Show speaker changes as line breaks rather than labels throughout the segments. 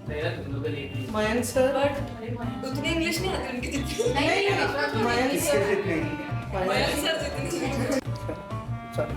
Mayank sir,
उतनी English नहीं आती उनकी जितनी
मयंक सर जितने
मयंक सर जितनी
Sorry.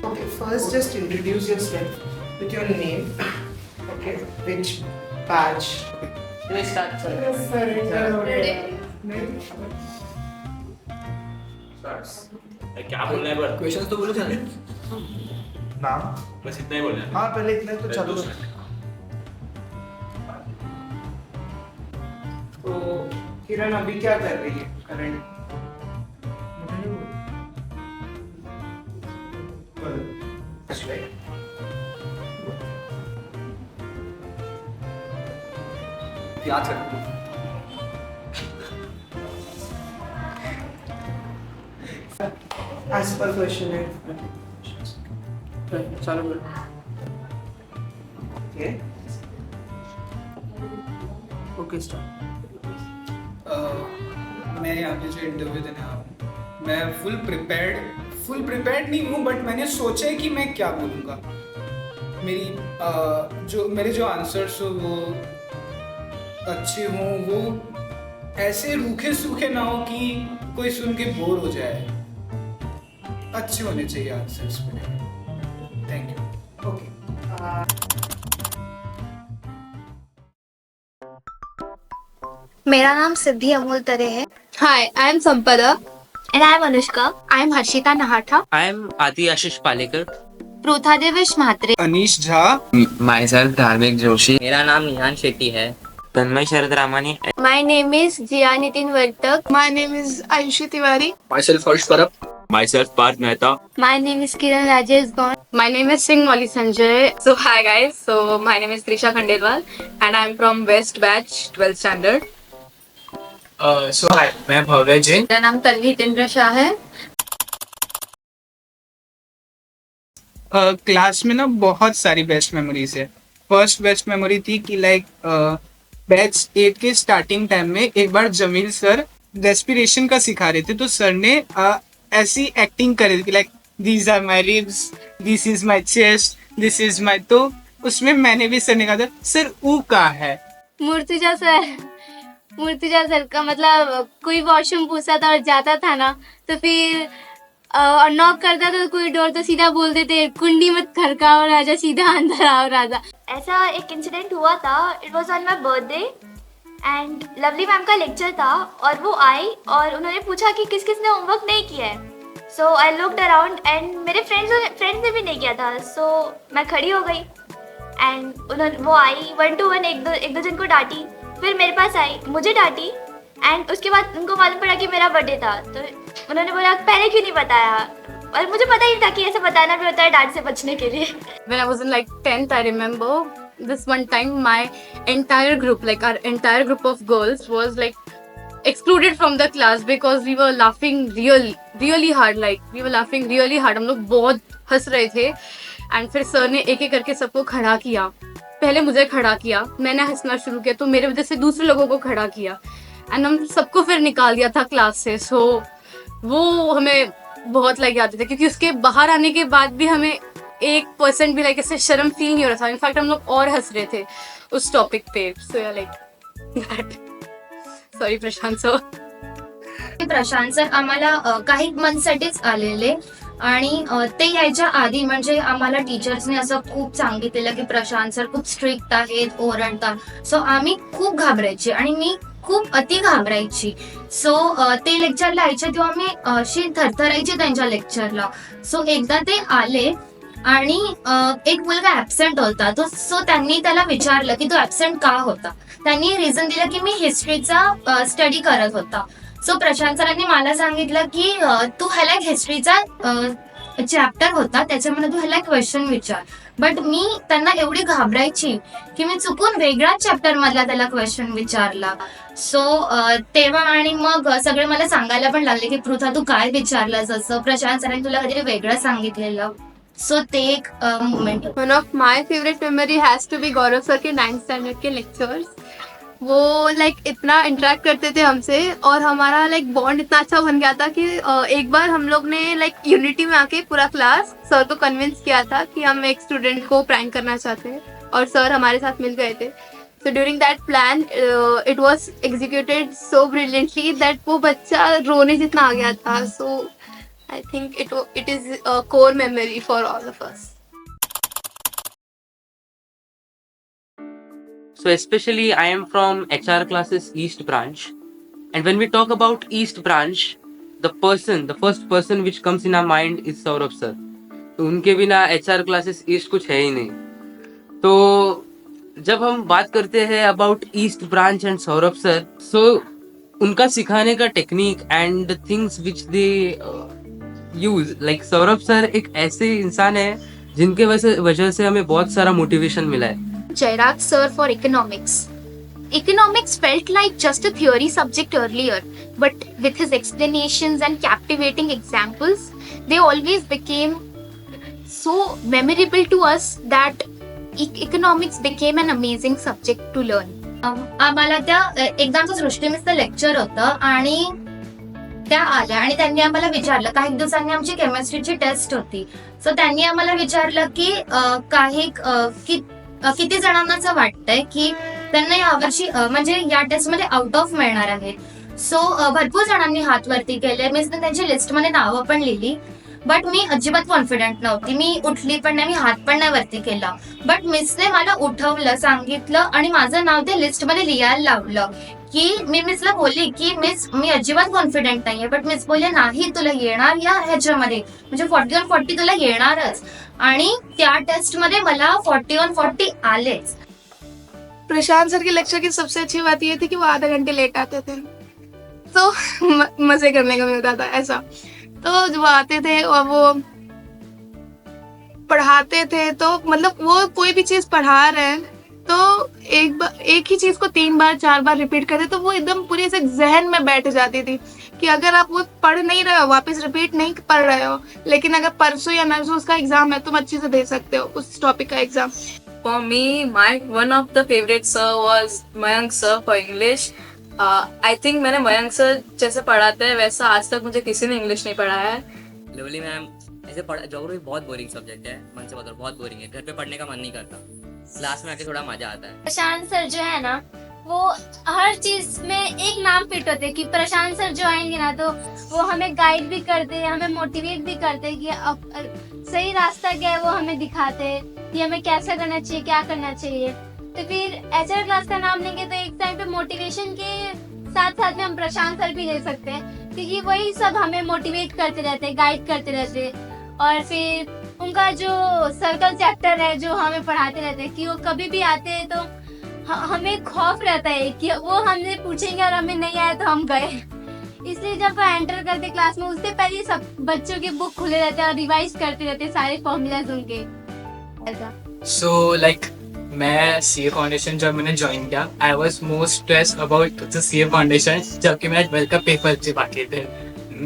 Okay, first just introduce yourself with your name. Okay, which batch?
You start, sir.
क्या बोलना है पर
क्वेश्चंस तो बोलो जाने।
नाम?
बस इतना ही बोलना है।
हाँ पहले इतना तो चालू
दूसरा।
तो किरण अभी क्या कर रही है करंट?
याद रखो।
As per question है।
चालू करो।
Okay.
Okay start.
मैं यहाँ पे जो इंटरव्यू देने आया हूँ, मैं फुल प्रिपेयर्ड नहीं हूँ, बट मैंने सोचा है कि मैं क्या बोलूँगा। मेरे जो आंसर्स हो वो अच्छे हों, वो ऐसे रूखे सूखे ना हो कि कोई सुन के बोर हो जाए। अच्छे होने चाहिए आंसर्स मेरे। Thank you.
Okay.
मेरा नाम सिद्धि अमोल तरे है।
Hi, I am Sampada.
And I am Anushka. I am Harshita Nahata.
I am Aadi Ashish Palekar.
प्रोथा देवेश म्हात्रे।
अनीश झा।
Myself Dharmik Joshi.
मेरा नाम निहान शेट्टी है। तन्मय शरद Ramani.
My name is Jia Nitin Vartak.
My name is Ayushi Tiwari.
Myself Harsh Parab.
Myself Parth Mehta.
My name is Kiran Rajesh Gaun. My name is Singh Molly Sanjay. So hi guys. So my name is Trisha Khandelwal and I'm from West Batch 12th Standard.
सो हाय, मैं भव्य जैन।
मेरा नाम तन्वी हितेंद्र शाह है।
Class में ना बहुत सारी best memories है। First best memory थी कि लाइक बैच 8 के स्टार्टिंग टाइम में एक बार जमील सर रेस्पिरेशन का सिखा रहे थे, तो सर ने ऐसी एक्टिंग कर रही थी like these are my ribs, this is my chest, this is my, तो उसमें मैंने भी सर ने कहा था सर ऊ का है।
मूर्तिजा सर का मतलब कोई वॉशरूम पूछता था और जाता था ना, तो फिर और नॉक करता था तो कोई डोर, तो सीधा बोल देते कुंडी मत खड़काओ राजा, सीधा अंदर आओ राजा।
ऐसा एक इंसिडेंट हुआ था। It was on my birthday and lovely ma'am का लेक्चर था और वो आई और उन्होंने पूछा कि किस किस ने होमवर्क नहीं किया है। सो आई लुक्ड अराउंड एंड मेरे फ्रेंड्स ने भी नहीं किया था। सो मैं खड़ी हो गई एंड वो आई 1 to 1 एक दो जन को डांटी, फिर मेरे पास आई, मुझे डांटी एंड उसके बाद उनको मालूम पड़ा कि मेरा बर्थडे था, तो उन्होंने बोला पहले क्यों नहीं बताया, और मुझे पता ही था कि ऐसे बताना भी होता है डांट से बचने के लिए।
When I was in like 10th, I remember this one time my entire group, like our entire group of girls was like excluded from the class because we were laughing really hard, like we were laughing really hard. हम लोग बहुत हंस रहे थे and फिर sir ने एक एक करके सबको खड़ा किया। पहले मुझे खड़ा किया, मैंने हंसना शुरू किया, तो मेरे वजह से दूसरे लोगों को खड़ा किया एंड हम सबको फिर निकाल दिया था क्लास से। सो वो हमें बहुत लाइक याद था, क्योंकि उसके बाहर आने के बाद भी हमें 1% भी लाइक ऐसे शर्म फील नहीं हो रहा था। इनफैक्ट हम लोग और हंस रहे थे उस टॉपिक पे। सो या लाइक सॉरी प्रशांत सर।
प्रशांत सर आम्हाला काही मंथसाठीच आलेले आणि ते यायच्या आधी म्हणजे आम्हाला टीचर्सने असं खूप सांगितलेलं की प्रशांत सर खूप स्ट्रिक्ट आहेत, ओरडतात. सो आम्ही खूप घाबरायची आणि मी खूप अति घाबरायची. सो ते लेक्चरला यायचे तेव्हा मी अशी थरथरायची त्यांच्या लेक्चरला. सो एकदा ते आले आणि एक मुलगा ऍबसेंट होता, तो सो त्यांनी त्याला विचारलं की तो ऍबसेंट का होता. त्यांनी रिझन दिलं की मी हिस्ट्रीचा स्टडी करत होता. सो प्रशांत सरांनी मला सांगितलं की तू ह्याला एक हिस्ट्रीचा चॅप्टर होता, त्याच्यामध्ये तू ह्याला क्वेश्चन विचार. बट मी त्यांना एवढी घाबरायची की मी चुकून वेगळ्याच चॅप्टर मधला त्याला क्वेश्चन विचारला. सो तेव्हा आणि मग सगळे मला सांगायला पण लागले की पृथा तू काय विचारलंस, असं प्रशांत सरांनी तुला काहीतरी वेगळं सांगितलेलं. सो ते एक moment.
One of my favourite memory has to be Gaurav sir के 9th स्टैंडर्ड के लेक्चर्स. वो लाइक इतना इंटरेक्ट करते थे हमसे और हमारा लाइक बॉन्ड इतना अच्छा बन गया था कि एक बार हम लोग ने लाइक यूनिटी में आके पूरा क्लास सर को कन्विंस किया था कि हम एक स्टूडेंट को प्रैंक करना चाहते हैं. और सर हमारे साथ मिल गए थे. So during that plan, it was executed so brilliantly that वो बच्चा रोने जितना आ गया था. So I think it is a core memory for all of us.
So especially I am from HR classes East branch, and when we talk about East branch, the first person which comes in our mind is Saurabh sir. तो उनके बिना HR classes East कुछ है ही नहीं. तो जब हम बात करते हैं about east branch and Saurabh sir, so उनका सिखाने का technique and things which they use, like Saurabh sir एक ऐसे इंसान है जिनके वजह से हमें बहुत सारा मोटिवेशन मिला है.
Jairaj sir for economics. Economics felt like just a theory subject earlier, but with his explanations and captivating examples, they always became so memorable to us that economics became an amazing subject to learn. आम्हाला त्या एकदा आमचं सृष्टी मिसचं lecture होतं आणि त्या आल्या आणि त्यांनी आम्हाला विचारलं, काही दिवसांनी आमची केमिस्ट्रीची टेस्ट होती. सो त्यांनी आम्हाला विचारलं की किती जणांना असं वाटतंय की त्यांना यावर्षी म्हणजे या टेस्ट मध्ये आउट ऑफ मिळणार आहे. सो भरपूर जणांनी हात वरती केले. मी त्यांची लिस्टमध्ये नावं पण लिहिली, बट मी अजिबात कॉन्फिडंट नव्हती. मी उठली पण नाही, मी हात पण नाही वरती केला. बट मिसने मला उठवलं, सांगितलं आणि माझं नाव ते लिस्टमध्ये लिहायला लावलं. की मी मिसला बोलली की मिस मी अजिबात कॉन्फिडंट नाहीये. बट मिस बोलले नाही, तुला येणार या ह्याच्यामध्ये, म्हणजे 40 तुला येणारच. आणि त्या टेस्ट मध्ये मला 40 आलेच.
प्रशांत सर के लेक्चर की सबसे अच्छी बात ये थी कि वो आधा घंटे लेट आते थे, तो मजे करने का मिलता था ऐसा. तो जब आते थे और वो पढ़ाते थे, तो मतलब वो कोई भी चीज पढ़ा रहे हैं तो एक ही चीज को 3 बार 4 बार रिपीट करते, तो वो एकदम पूरी ऐसे जहन में बैठ जाती थी कि अगर आप वो पढ़ नहीं रहे हो, वापस रिपीट नहीं पढ़ रहे हो, लेकिन अगर परसों या नरसों उसका एग्जाम है, तुम अच्छे से दे सकते हो उस टॉपिक का exam.
For me, one of the favorite sir was Mayank sir for English. I think मैंने मयंक सर जैसे पढ़ाते हैं वैसा आज तक मुझे किसी ने इंग्लिश नहीं पढ़ाया है.
लवली मैम ऐसे पढ़ा, ज्योग्राफी बहुत बोरिंग सब्जेक्ट है, मन से बताओ बहुत बोरिंग है, घर पे पढ़ने का मन नहीं करता, क्लास में आके थोड़ा मजा आता है.
प्रशांत सर जो है ना, वो हर चीज में एक नाम फिट होते कि प्रशांत सर जो आएंगे ना, तो वो हमें गाइड भी करते हैं, हमें मोटिवेट भी करते हैं कि अब सही रास्ता क्या है वो हमें दिखाते हैं कि हमें कैसा करना चाहिए, क्या करना चाहिए. तो फिर एचआर क्लास का नाम लेंगे तो एक टाइम पे मोटिवेशन के साथ साथ में हम प्रशांत सर भी ले सकते हैं, क्योंकि वही सब हमें मोटिवेट करते रहते हैं, गाइड करते रहते हैं. और फिर उनका जो सर्कल चैप्टर है जो हमें पढ़ाते रहते हैं कि वो कभी भी आते हैं तो हमें खौफ रहता है कि वो हमसे पूछेंगे और हमें नहीं आया तो हम गए. इसलिए जब एंटर करते क्लास में उससे पहले सब बच्चों के बुक खुले रहते हैं और रिवाइज करते रहते हैं सारे फॉर्मूलाज उनके ऐसा.
सो लाइक मैं सीए फाउंडेशन जब मैंने ज्वाइन किया, I was most stress about the CA foundation, जबकि मेरा 12 का पेपर से बाकी थे.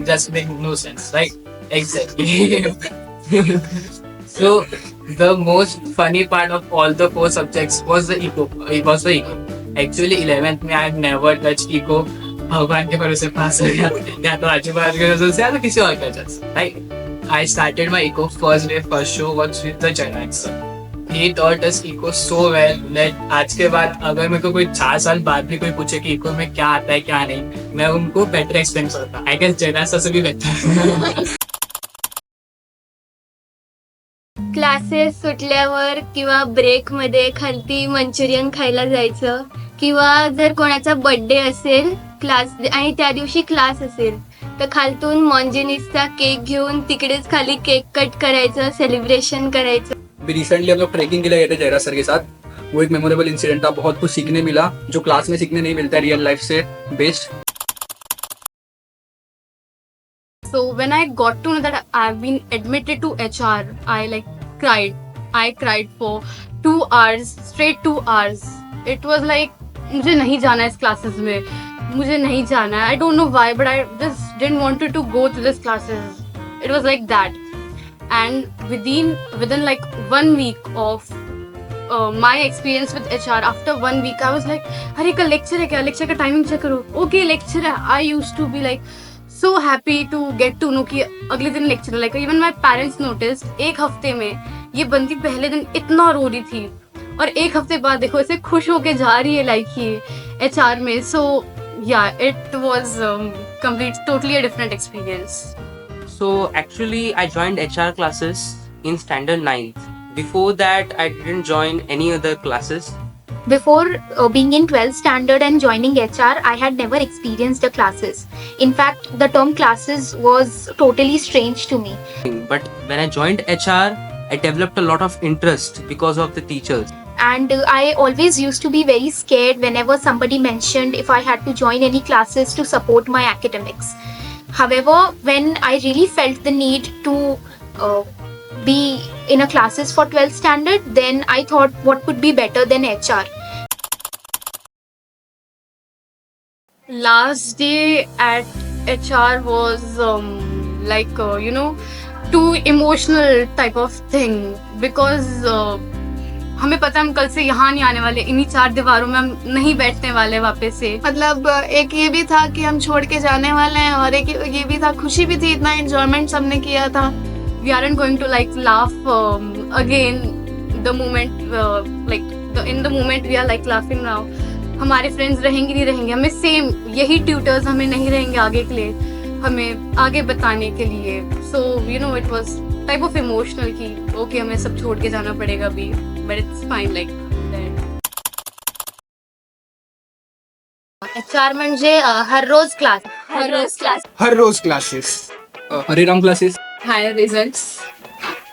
Just make no sense, right? Exactly. So the most funny part of all the 4 subjects was the eco. Actually 11th में I never touched eco. भगवान के भरोसे पास हो गया, या तो आजू बाजू के वजह से या तो किसी और की वजह से. Right? I started my eco first day. First show was with the Jairaj sir. He taught us eco so well that आज के बाद अगर मेरे को कोई 4 साल बाद भी कोई पूछे कि eco में क्या आता है क्या नहीं, मैं उनको better explain करता. I guess Jairaj sir से भी better.
क्लासेस सुटल्यावर किंवा ब्रेक मध्ये खालती मंचुरियन खायला जायचं, किंवा जर कोणाचा बर्थडे असेल क्लास आणि त्या दिवशी क्लास असेल तर खालतून मॉन्जिनिसचा केक घेऊन तिकडेच खाली केक कट करायचं, सेलिब्रेशन करायचं.
भी रिसेंटली हम लोग ट्रैकिंग के लिए गए थे जयराज सर के साथ. वो एक मेमोरेबल इंसिडेंट था, बहुत कुछ सीखने मिला जो क्लास में सीखने नहीं मिलता रियल लाइफ से based.
So when I got to know that I've been admitted to HR, I cried. I cried for 2 hours, straight 2 hours. It was like मुझे नहीं जाना है इस classes में, मुझे नहीं जाना है. I don't know why, but I just didn't want to go to this classes. It was like that. And within like 1 week of my experience with HR, after 1 week I was like, अरे कल lecture है क्या, lecture का timing check करो. Okay, lecture है. I used to be like so happy to get to know कि अगले दिन लेक्चर है. Like even my parents noticed, 1 हफ्ते में ये बंदी पहले दिन इतना रो रही थी और एक हफ्ते बाद देखो ऐसे खुश होके जा रही है लाइक ये HR में. सो या it was complete totally a different experience.
So actually, I joined HR classes in standard 9th. Before that, I didn't join any other classes.
Before being in 12th standard and joining HR, I had never experienced the classes. In fact, the term classes was totally strange to me.
But when I joined HR, I developed a lot of interest because of the teachers.
And I always used to be very scared whenever somebody mentioned if I had to join any classes to support my academics. However, when I really felt the need to be in a classes for 12th standard, then I thought what could be better than HR.
Last day at HR was like too emotional type of thing because हमें पता है हम कल से यहाँ नहीं आने वाले, इन्हीं 4 दीवारों में हम नहीं बैठने वाले वापस से.
मतलब एक ये भी था कि हम छोड़ के जाने वाले हैं और एक ये भी था, खुशी भी थी, इतना एंजॉयमेंट सबने किया था.
We aren't going to like laugh again the moment in the moment we are like laughing now. हमारे फ्रेंड्स रहेंगे नहीं रहेंगे, हमें सेम यही ट्यूटर्स हमें नहीं रहेंगे आगे के लिए, हमें आगे बताने के लिए. So it was type of emotional कि ओके हमें सब छोड़ के जाना पड़ेगा अभी, but it's fine like that.
HR म्हणजे हर रोज क्लास.
हर रोज classes.
Hariram classes.
Higher results.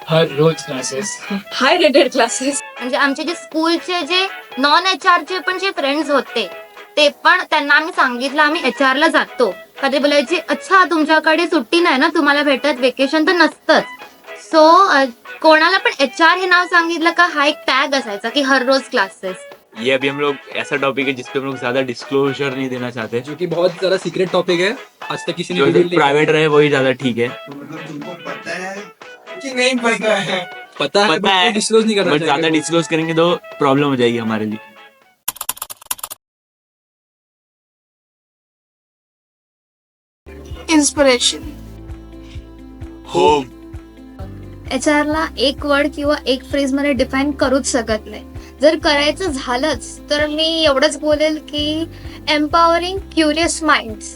हर रोज क्लासेस.
High rated classes.
म्हणजे आमचे जे स्कूलचे जे नॉन HR चे पण जे फ्रेंड्स होते ते पण त्यांना आम्ही सांगितलं आम्ही HR ला जातो. कधी बोलायचे अच्छा तुमच्याकडे सुट्टी नाही ना, तुम्हाला भेटत वेकेशन तर नसतंच. सो कोणाला पण HR हे नाव सांगितलं का हा एक टॅग असायचा की हर रोज क्लासेस.
ये अभी हम लोग ऐसा टॉपिक है जिसपे हम लोग ज्यादा डिस्क्लोजर नहीं देना चाहते,
जो कि बहुत ज़्यादा सीक्रेट टॉपिक है, आज तक किसी ने
जो
reveal नहीं
प्राइवेट रहे वही ज्यादा ठीक है.
कि नहीं पता है.
पता है डिस्क्लोज नहीं करना
बट ज्यादा
चाहिए.
डिस्क्लोज करेंगे तो प्रॉब्लम हो जाएगी हमारे लिए.
इन्स्पिरेशन.
होम.
HR ला एक वर्ड किंवा एक फ्रेज मध्ये डिफाईन करूच शकत नाही. जर करायचं झालंच तर मी एवढंच बोलेल की एम्पॉवरिंग क्युरियस माइंड्स.